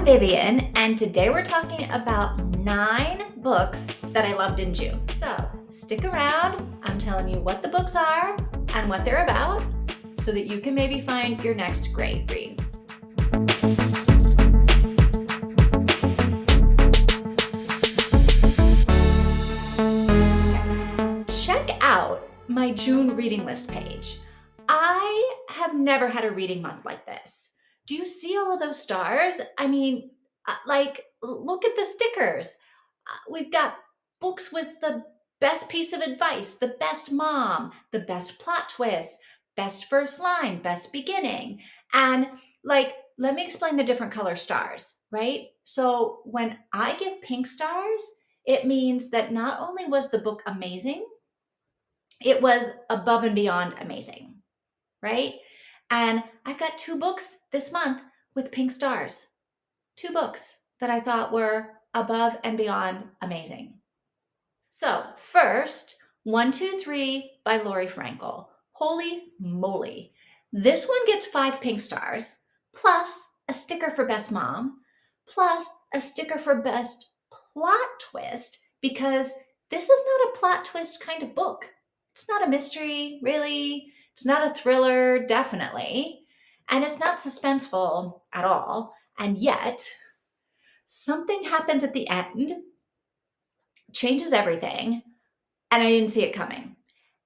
Vivian, and today we're talking about 9 books that I loved in June. So stick around. I'm telling you what the books are and what they're about so that you can maybe find your next great read. Check out my June reading list page. I have never had a reading month like this. Do you see all of those stars? I mean, look at the stickers. We've got books with the best piece of advice, the best mom, the best plot twist, best first line, best beginning. And let me explain the different color stars, right? So when I give pink stars, it means that not only was the book amazing, it was above and beyond amazing, right? And I've got 2 books this month with pink stars. 2 books that I thought were above and beyond amazing. So first, 123 by Laurie Frankel. Holy moly. This one gets 5 pink stars, plus a sticker for best mom, plus a sticker for best plot twist, because this is not a plot twist kind of book. It's not a mystery, really. It's not a thriller, definitely. And it's not suspenseful at all. And yet, something happens at the end, changes everything, and I didn't see it coming.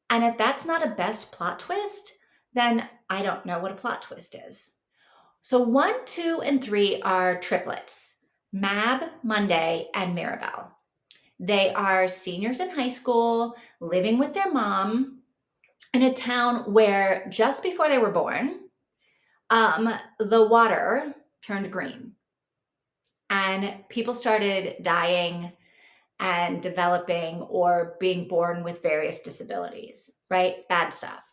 And if that's not a best plot twist, then I don't know what a plot twist is. So 1, 2, and 3 are triplets, Mab, Monday, and Mirabelle. They are seniors in high school living with their mom in a town where just before they were born, the water turned green and people started dying and developing or being born with various disabilities, right? Bad stuff.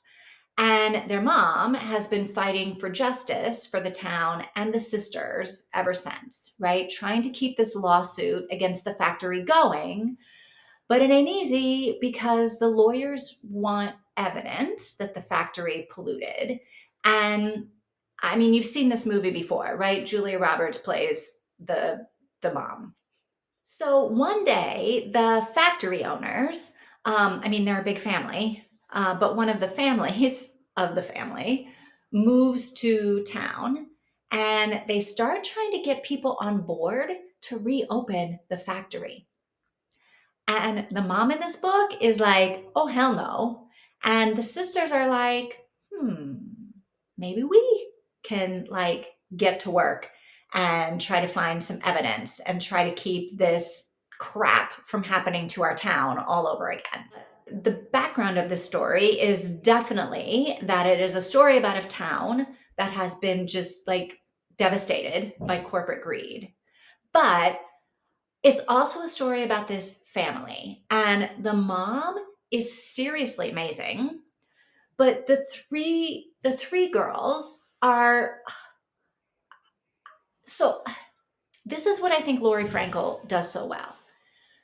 And their mom has been fighting for justice for the town and the sisters ever since, right? Trying to keep this lawsuit against the factory going. But it ain't easy because the lawyers want evidence that the factory polluted. And I mean, you've seen this movie before, right? Julia Roberts plays the mom. So one day, the factory owners, they're a big family, but one of the families of the family moves to town and they start trying to get people on board to reopen the factory. And the mom in this book is like, oh, hell no. And the sisters are like, maybe we can get to work and try to find some evidence and try to keep this crap from happening to our town all over again. The background of the story is definitely that it is a story about a town that has been just devastated by corporate greed. But it's also a story about this family, and the mom is seriously amazing, but the three girls are. So this is what I think Laurie Frankel does so well.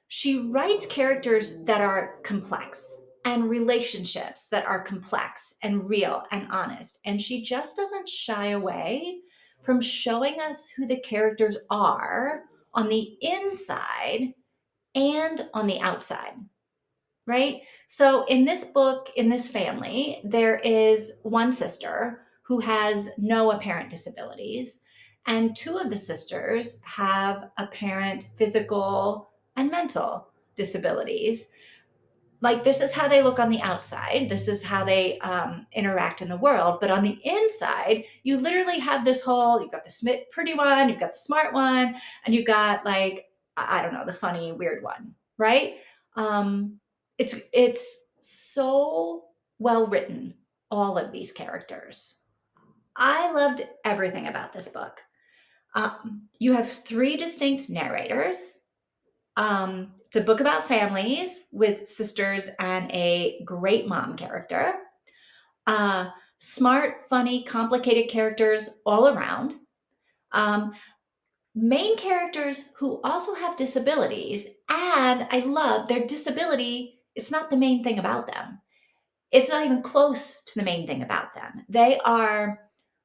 She writes characters that are complex and relationships that are complex and real and honest, and she just doesn't shy away from showing us who the characters are on the inside and on the outside, right? So in this book, in this family, there is one sister who has no apparent disabilities, and 2 of the sisters have apparent physical and mental disabilities. This is how they look on the outside. This is how they interact in the world. But on the inside, you literally have this you've got the pretty one, you've got the smart one, and you've got I don't know, the funny, weird one, right? It's so well written, all of these characters. I loved everything about this book. You have 3 distinct narrators. It's a book about families with sisters and a great mom character. Smart, funny, complicated characters all around. Main characters who also have disabilities, and I love their disability. It's not the main thing about them. It's not even close to the main thing about them. They are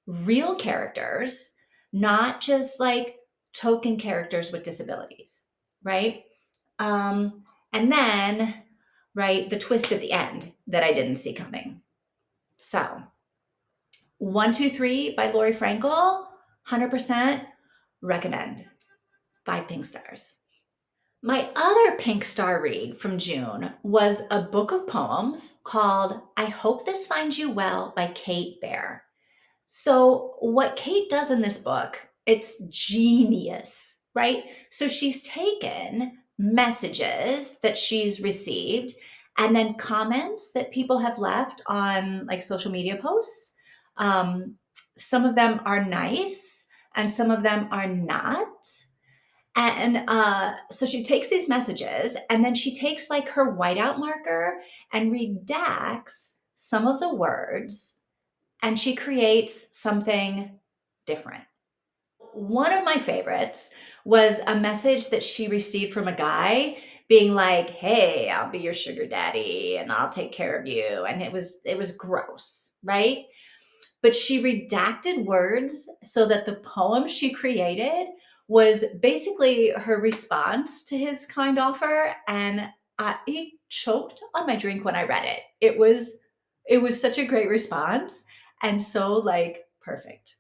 real characters, not just token characters with disabilities, right? And then, right, the twist at the end that I didn't see coming. So, 123 by Laurie Frankel, 100% recommend. 5 pink stars. My other pink star read from June was a book of poems called I Hope This Finds You Well by Kate Baer. So, what Kate does in this book, it's genius, right? So, she's taken messages that she's received and then comments that people have left on like social media posts. Um, some of them are nice and some of them are not. And so she takes these messages and then she takes like her whiteout marker and redacts some of the words and she creates something different. One of my favorites was a message that she received from a guy being like, "Hey, I'll be your sugar daddy and I'll take care of you." And it was gross, right? But she redacted words so that the poem she created was basically her response to his kind offer, and I choked on my drink when I read it. It was such a great response and so like perfect.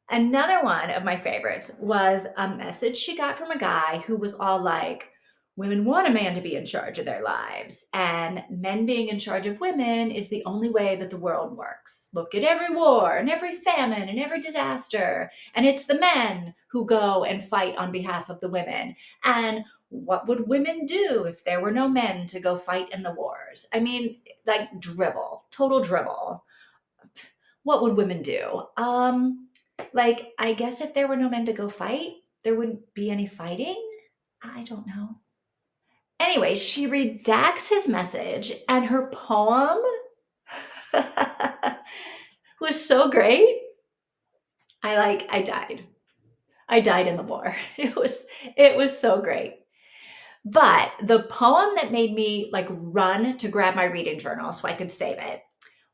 Another one of my favorites was a message she got from a guy who was all like, women want a man to be in charge of their lives, and men being in charge of women is the only way that the world works. Look at every war and every famine and every disaster, and it's the men who go and fight on behalf of the women. And what would women do if there were no men to go fight in the wars? I mean, like drivel, total drivel. What would women do? Like, I guess if there were no men to go fight, there wouldn't be any fighting. I don't know. Anyway, she redacts his message, and her poem was so great. I died. I died in the war. It was so great. But the poem that made me like run to grab my reading journal so I could save it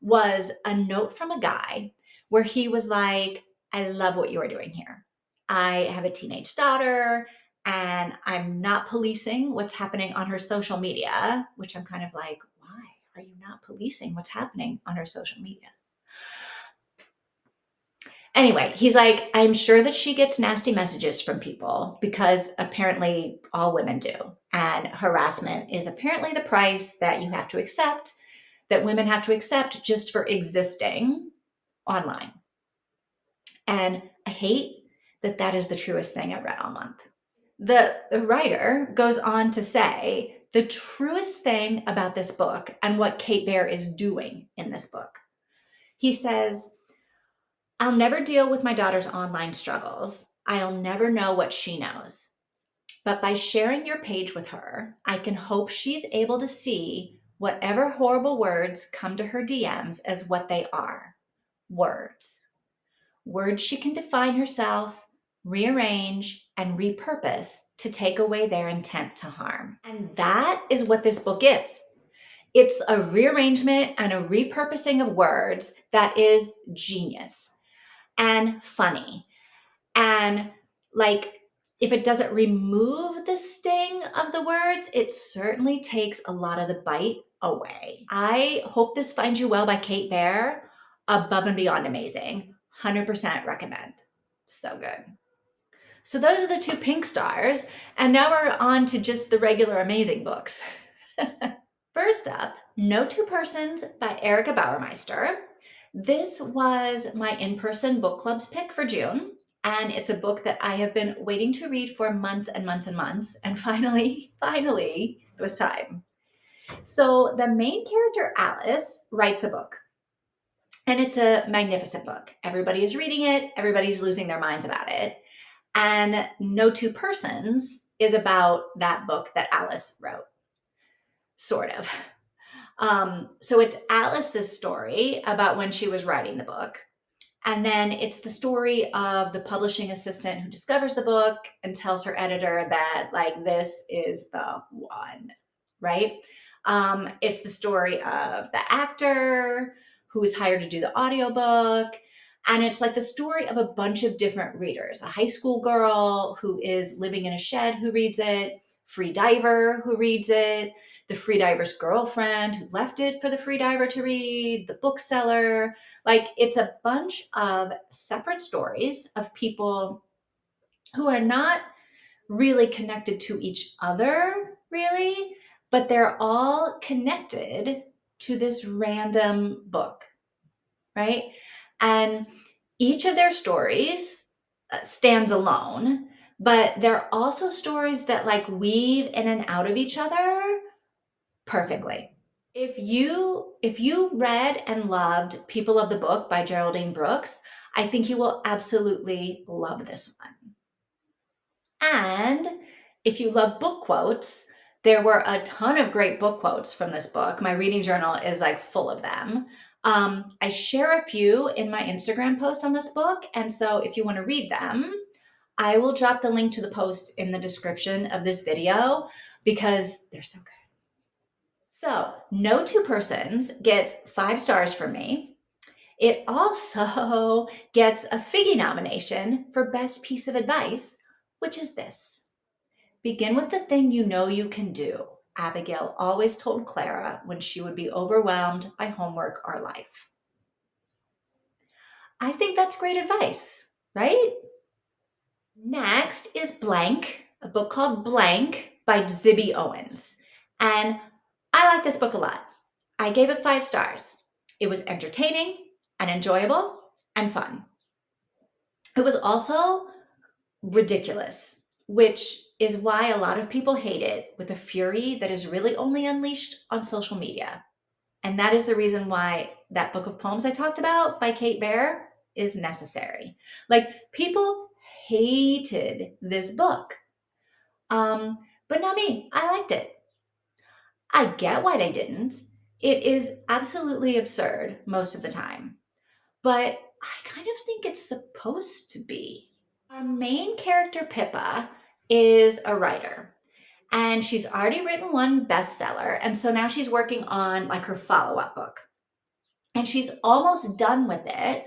was a note from a guy where he was like, I love what you are doing here. I have a teenage daughter and I'm not policing what's happening on her social media, which I'm kind of like, why are you not policing what's happening on her social media? Anyway, he's like, I'm sure that she gets nasty messages from people because apparently all women do. And harassment is apparently the price that you have to accept, that women have to accept just for existing online. And I hate that that is the truest thing I've read all month. The writer goes on to say the truest thing about this book and what Kate Baer is doing in this book. He says, I'll never deal with my daughter's online struggles. I'll never know what she knows. But by sharing your page with her, I can hope she's able to see whatever horrible words come to her DMs as what they are, words. Words she can define herself, rearrange, and repurpose to take away their intent to harm. And that is what this book is. It's a rearrangement and a repurposing of words that is genius and funny. And like, if it doesn't remove the sting of the words, it certainly takes a lot of the bite away. I Hope This Finds You Well by Kate Baer, above and beyond amazing. 100% recommend. So good. So those are the 2 pink stars. And now we're on to just the regular amazing books. First up, No Two Persons by Erica Bauermeister. This was my in-person book club's pick for June, and it's a book that I have been waiting to read for months and months and months, and finally, it was time. So the main character, Alice, writes a book, and it's a magnificent book. Everybody is reading it, everybody's losing their minds about it, and No Two Persons is about that book that Alice wrote, sort of. So it's Alice's story about when she was writing the book. And then it's the story of the publishing assistant who discovers the book and tells her editor that, like, this is the one, right? It's the story of the actor who is hired to do the audiobook. And it's like the story of a bunch of different readers. A high school girl who is living in a shed who reads it, free diver who reads it, the free diver's girlfriend who left it for the free diver to read, the bookseller. Like it's a bunch of separate stories of people who are not really connected to each other, really, but they're all connected to this random book, right? And each of their stories stands alone, but they're also stories that like weave in and out of each other perfectly. If you read and loved People of the Book by Geraldine Brooks, I think you will absolutely love this one. And if you love book quotes, there were a ton of great book quotes from this book. My reading journal is like full of them. I share a few in my Instagram post on this book. And so if you want to read them, I will drop the link to the post in the description of this video because they're so good. So, no two persons gets 5 stars from me. It also gets a Figgy nomination for Best Piece of Advice, which is this. Begin with the thing you know you can do, Abigail always told Clara when she would be overwhelmed by homework or life. I think that's great advice, right? Next is Blank, a book called Blank by Zibby Owens. And I like this book a lot. I gave it 5 stars. It was entertaining and enjoyable and fun. It was also ridiculous, which is why a lot of people hate it with a fury that is really only unleashed on social media. And that is the reason why that book of poems I talked about by Baer is necessary. Like, people hated this book. But not me. I liked it. I get why they didn't. It is absolutely absurd most of the time. But I kind of think it's supposed to be. Our main character, Pippa, is a writer. And she's already written one bestseller. And so now she's working on like her follow-up book. And she's almost done with it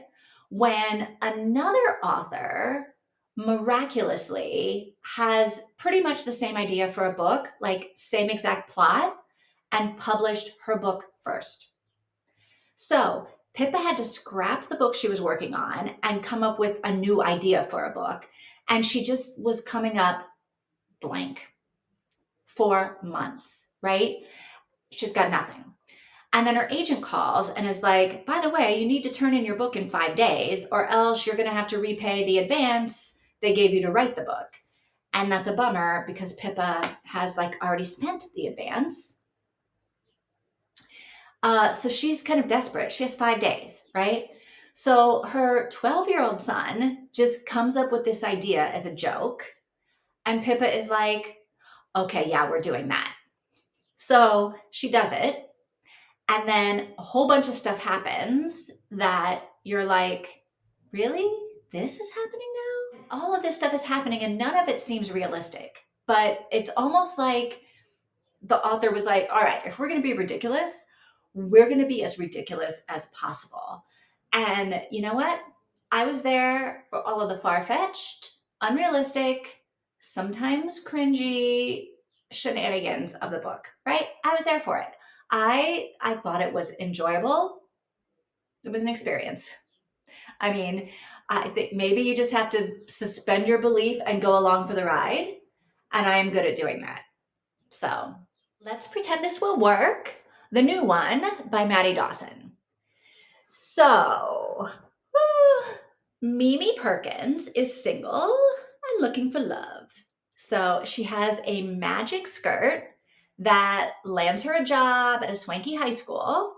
when another author miraculously has pretty much the same idea for a book, like same exact plot, and published her book first. So Pippa had to scrap the book she was working on and come up with a new idea for a book. And she just was coming up blank for months, right? She's got nothing. And then her agent calls and is like, by the way, you need to turn in your book in 5 days, or else you're going to have to repay the advance they gave you to write the book. And that's a bummer because Pippa has like already spent the advance. So she's kind of desperate. She has 5 days, right? So her 12-year-old son just comes up with this idea as a joke. And Pippa is like, okay, yeah, we're doing that. So she does it. And then a whole bunch of stuff happens that you're like, really? This is happening now? All of this stuff is happening and none of it seems realistic. But it's almost like the author was like, all right, if we're going to be ridiculous, we're going to be as ridiculous as possible. And you know what? I was there for all of the far-fetched, unrealistic, sometimes cringy shenanigans of the book, right? I was there for it. I thought it was enjoyable. It was an experience. I mean, I think maybe you just have to suspend your belief and go along for the ride. And I am good at doing that. So let's pretend this will work. The new one by Maddie Dawson. So, Mimi Perkins is single and looking for love. So she has a magic skirt that lands her a job at a swanky high school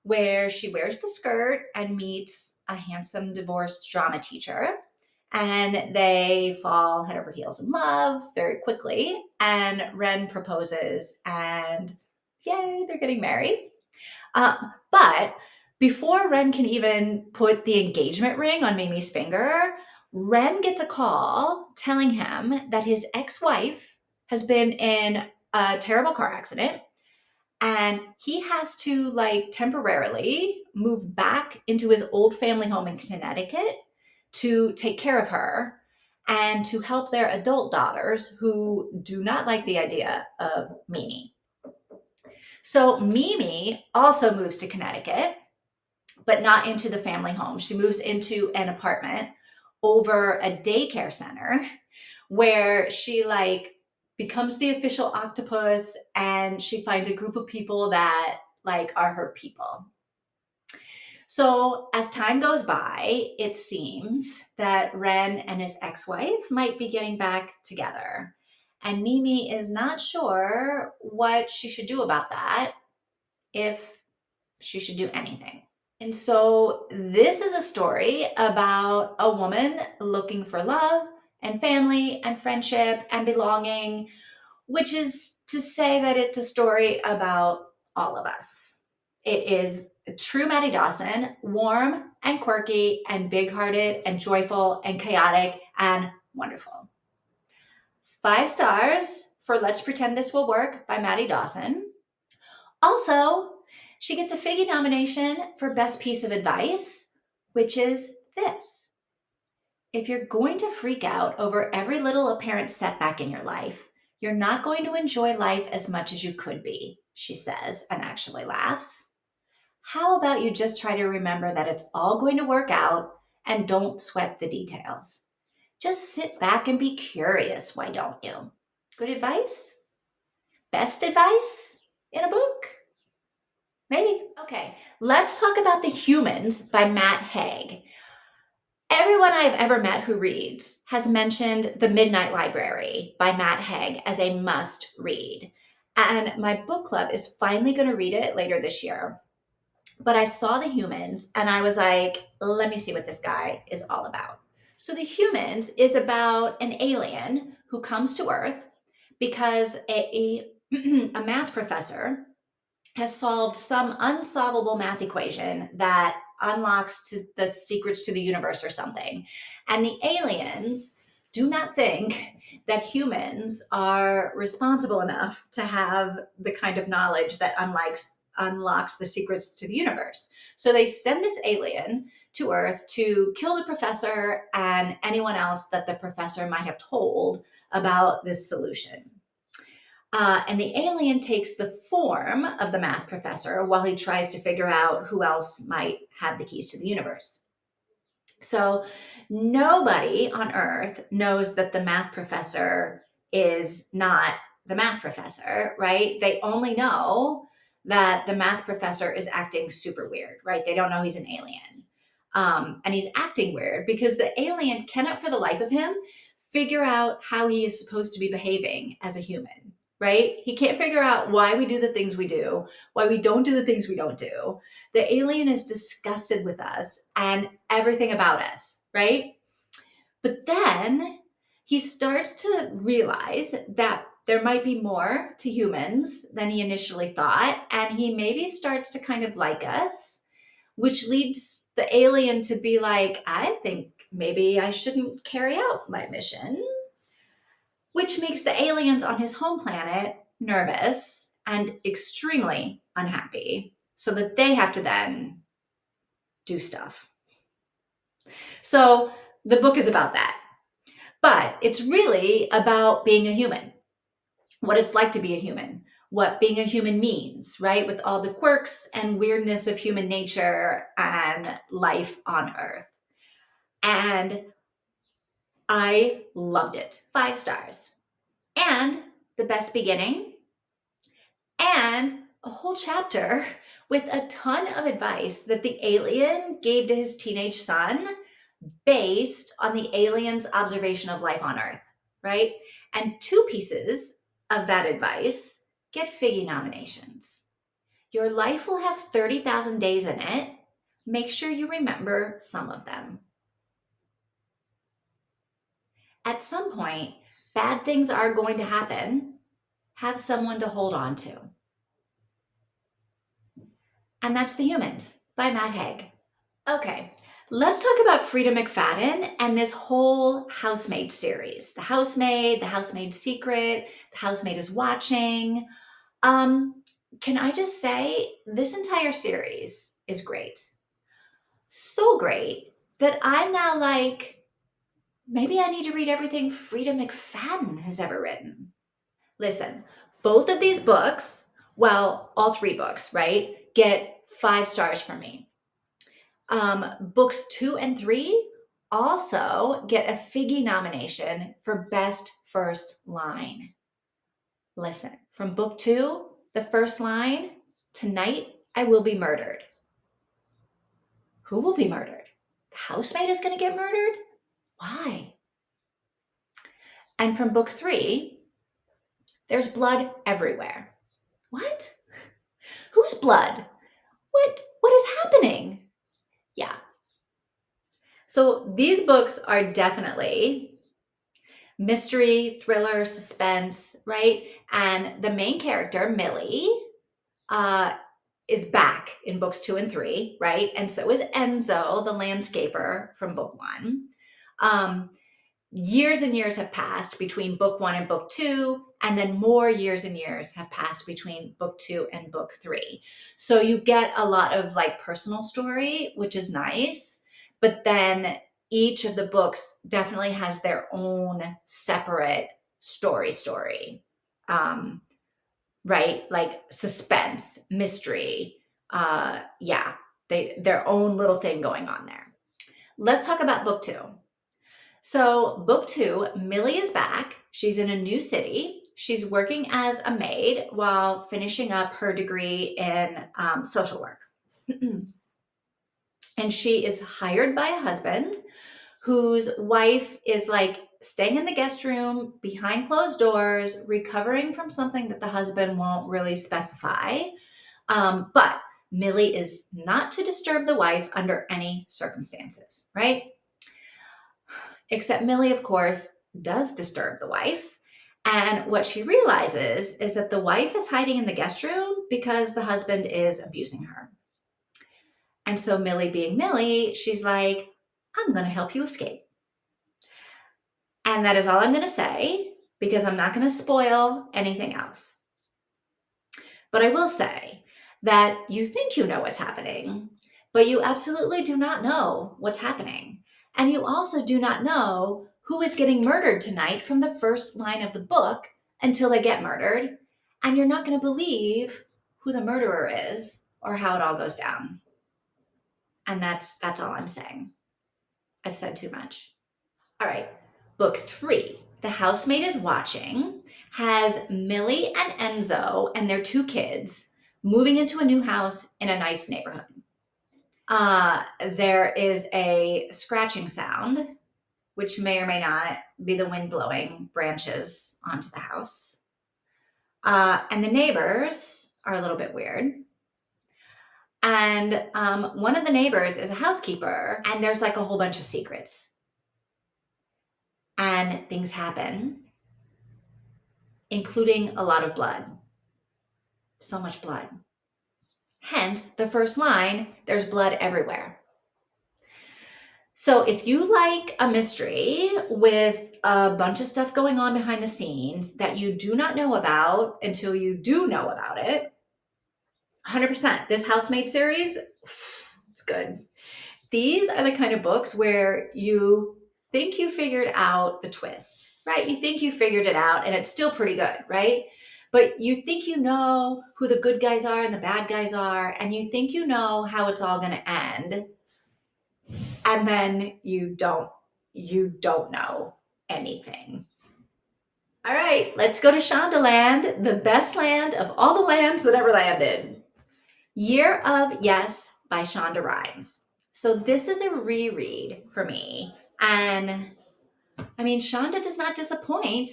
where she wears the skirt and meets a handsome divorced drama teacher. And they fall head over heels in love very quickly. And Ren proposes, and yay, they're getting married. But before Ren can even put the engagement ring on Mimi's finger, Ren gets a call telling him that his ex-wife has been in a terrible car accident and he has to like temporarily move back into his old family home in Connecticut to take care of her and to help their adult daughters who do not like the idea of Mimi. So Mimi also moves to Connecticut, but not into the family home. She moves into an apartment over a daycare center where she like becomes the official octopus, and she finds a group of people that like are her people. So as time goes by, it seems that Ren and his ex-wife might be getting back together. And Mimi is not sure what she should do about that, if she should do anything. And so this is a story about a woman looking for love and family and friendship and belonging, which is to say that it's a story about all of us. It is a true Maddie Dawson, warm and quirky and big-hearted and joyful and chaotic and wonderful. 5 stars for Let's Pretend This Will Work by Maddie Dawson. Also, she gets a Figgy nomination for Best Piece of Advice, which is this. If you're going to freak out over every little apparent setback in your life, you're not going to enjoy life as much as you could be, she says, and actually laughs. How about you just try to remember that it's all going to work out and don't sweat the details? Just sit back and be curious, why don't you? Good advice? Best advice in a book? Maybe. Okay, let's talk about The Humans by Matt Haig. Everyone I've ever met who reads has mentioned The Midnight Library by Matt Haig as a must read. And my book club is finally going to read it later this year. But I saw The Humans and I was like, let me see what this guy is all about. So The Humans is about an alien who comes to Earth because a math professor has solved some unsolvable math equation that unlocks the secrets to the universe or something. And the aliens do not think that humans are responsible enough to have the kind of knowledge that unlocks the secrets to the universe. So they send this alien to Earth to kill the professor and anyone else that the professor might have told about this solution. And the alien takes the form of the math professor while he tries to figure out who else might have the keys to the universe. So nobody on Earth knows that the math professor is not the math professor, right? They only know that the math professor is acting super weird, right? They don't know he's an alien. And he's acting weird because the alien cannot for the life of him figure out how he is supposed to be behaving as a human, right? He can't figure out why we do the things we do, why we don't do the things we don't do. The alien is disgusted with us and everything about us, right? But then he starts to realize that there might be more to humans than he initially thought, and he maybe starts to kind of like us, which leads the alien to be like, I think maybe I shouldn't carry out my mission, which makes the aliens on his home planet nervous and extremely unhappy, so that they have to then do stuff. So the book is about that. But it's really about being a human, what it's like to be a human, what being a human means, right? With all the quirks and weirdness of human nature and life on Earth. And I loved it. 5 stars. And the best beginning, and a whole chapter with a ton of advice that the alien gave to his teenage son based on the alien's observation of life on Earth, right? And 2 pieces of that advice get Figgy nominations. Your life will have 30,000 days in it. Make sure you remember some of them. At some point, bad things are going to happen. Have someone to hold on to. And that's The Humans by Matt Haig. Okay, let's talk about Freida McFadden and this whole Housemaid series. The Housemaid's Secret, The Housemaid is Watching. Can I just say, this entire series is great. So great that I'm now like, maybe I need to read everything Freida McFadden has ever written. Listen, both of these books, well, all 3 books, right, get 5 stars from me. Books 2 and 3 also get a Figgy nomination for Best First Line. Listen, from book 2, the first line, "Tonight I will be murdered." Who will be murdered? The housemaid is going to get murdered? Why? And from book 3, there's blood everywhere. What? Whose blood? What is happening? Yeah. So these books are definitely mystery, thriller, suspense, right? And the main character, Millie, is back in books 2 and 3, right? And so is Enzo, the landscaper from book 1. Years and years have passed between book 1 and book 2, and then more years and years have passed between book 2 and book 3. So you get a lot of like personal story, which is nice, but then each of the books definitely has their own separate story. Right? Like suspense, mystery. Yeah, their own little thing going on there. Let's talk about book 2. So, book 2, Millie is back. She's in a new city. She's working as a maid while finishing up her degree in social work. And she is hired by a husband whose wife is like staying in the guest room behind closed doors, recovering from something that the husband won't really specify. But Millie is not to disturb the wife under any circumstances, right? Except Millie, of course, does disturb the wife. And what she realizes is that the wife is hiding in the guest room because the husband is abusing her. And so Millie being Millie, she's like, I'm going to help you escape. And that is all I'm going to say because I'm not going to spoil anything else. But I will say that you think you know what's happening, but you absolutely do not know what's happening. And you also do not know who is getting murdered tonight from the first line of the book until they get murdered. And you're not going to believe who the murderer is or how it all goes down. And that's all I'm saying. I've said too much. All right. Book 3, The Housemaid is Watching, has Millie and Enzo and their 2 kids moving into a new house in a nice neighborhood. There is a scratching sound, which may or may not be the wind blowing branches onto the house. And the neighbors are a little bit weird. And one of the neighbors is a housekeeper, and there's like a whole bunch of secrets. And things happen, including a lot of blood. So much blood. Hence, the first line, there's blood everywhere. So if you like a mystery with a bunch of stuff going on behind the scenes that you do not know about until you do know about it, 100%, this Housemaid series, it's good. These are the kind of books where you think you figured out the twist, right? You think you figured it out and it's still pretty good, right? But you think you know who the good guys are and the bad guys are, and you think you know how it's all going to end. And then you don't know anything. All right, let's go to Shonda land, the best land of all the lands that ever landed. Year of Yes by Shonda Rhimes. So this is a reread for me. And I mean, Shonda does not disappoint,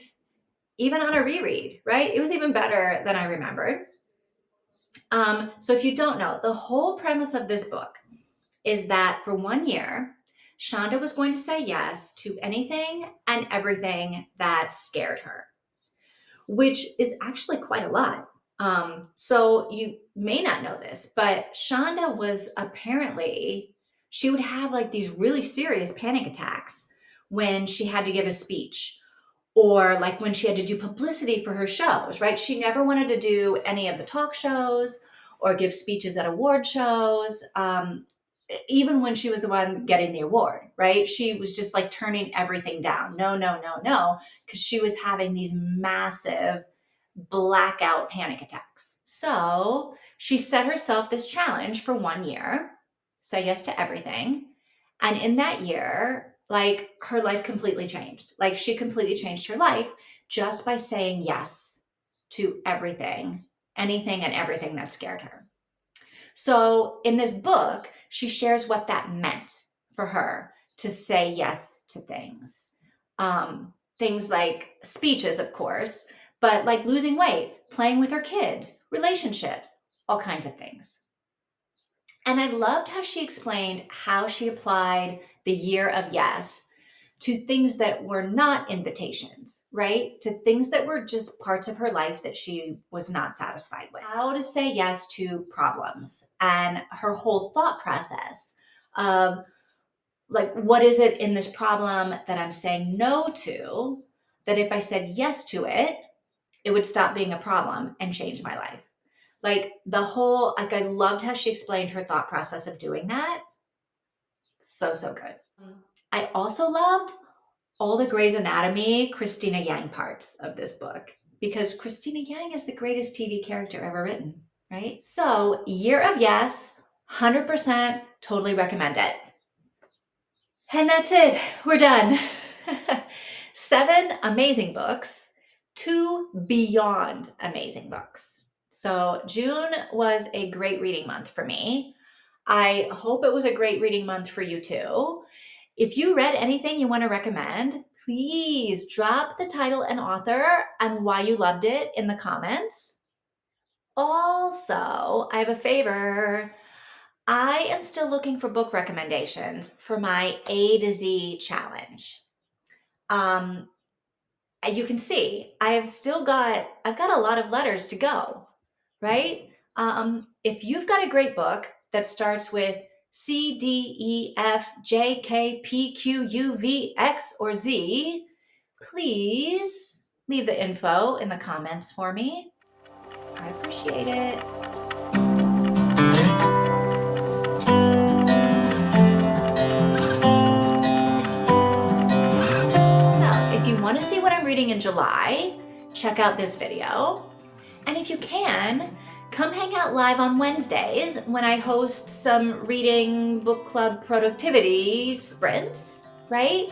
even on a reread, right? It was even better than I remembered. So if you don't know, the whole premise of this book is that for 1 year, Shonda was going to say yes to anything and everything that scared her, which is actually quite a lot. So you may not know this, but Shonda was apparently, she would have like these really serious panic attacks when she had to give a speech or like when she had to do publicity for her shows, right? She never wanted to do any of the talk shows or give speeches at award shows. Even when she was the one getting the award, right? She was just like turning everything down. No, no, no, no, because she was having these massive blackout panic attacks. So she set herself this challenge for 1 year, say yes to everything. And in that year, like her life completely changed. Like she completely changed her life just by saying yes to everything, anything and everything that scared her. So in this book, she shares what that meant for her to say yes to things. Things like speeches, of course, but like losing weight, playing with her kids, relationships, all kinds of things. And I loved how she explained how she applied the year of yes to things that were not invitations, right? To things that were just parts of her life that she was not satisfied with. How to say yes to problems and her whole thought process of like, what is it in this problem that I'm saying no to, that if I said yes to it, it would stop being a problem and change my life. Like the whole, like I loved how she explained her thought process of doing that. So, so good. I also loved all the Grey's Anatomy Christina Yang parts of this book because Christina Yang is the greatest TV character ever written, right? So, Year of Yes, 100% totally recommend it. And that's it. We're done. 7 amazing books, 2 beyond amazing books. So, June was a great reading month for me. I hope it was a great reading month for you too. If you read anything you want to recommend, please drop the title and author and why you loved it in the comments. Also, I have a favor. I am still looking for book recommendations for my A to Z challenge. You can see I've got a lot of letters to go, right? If you've got a great book that starts with C, D, E, F, J, K, P, Q, U, V, X, or Z, please leave the info in the comments for me. I appreciate it. So, if you want to see what I'm reading in July, check out this video. And if you can, come hang out live on Wednesdays when I host some reading book club productivity sprints, right?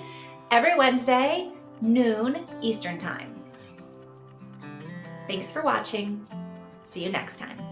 Every Wednesday, noon Eastern Time. Thanks for watching. See you next time.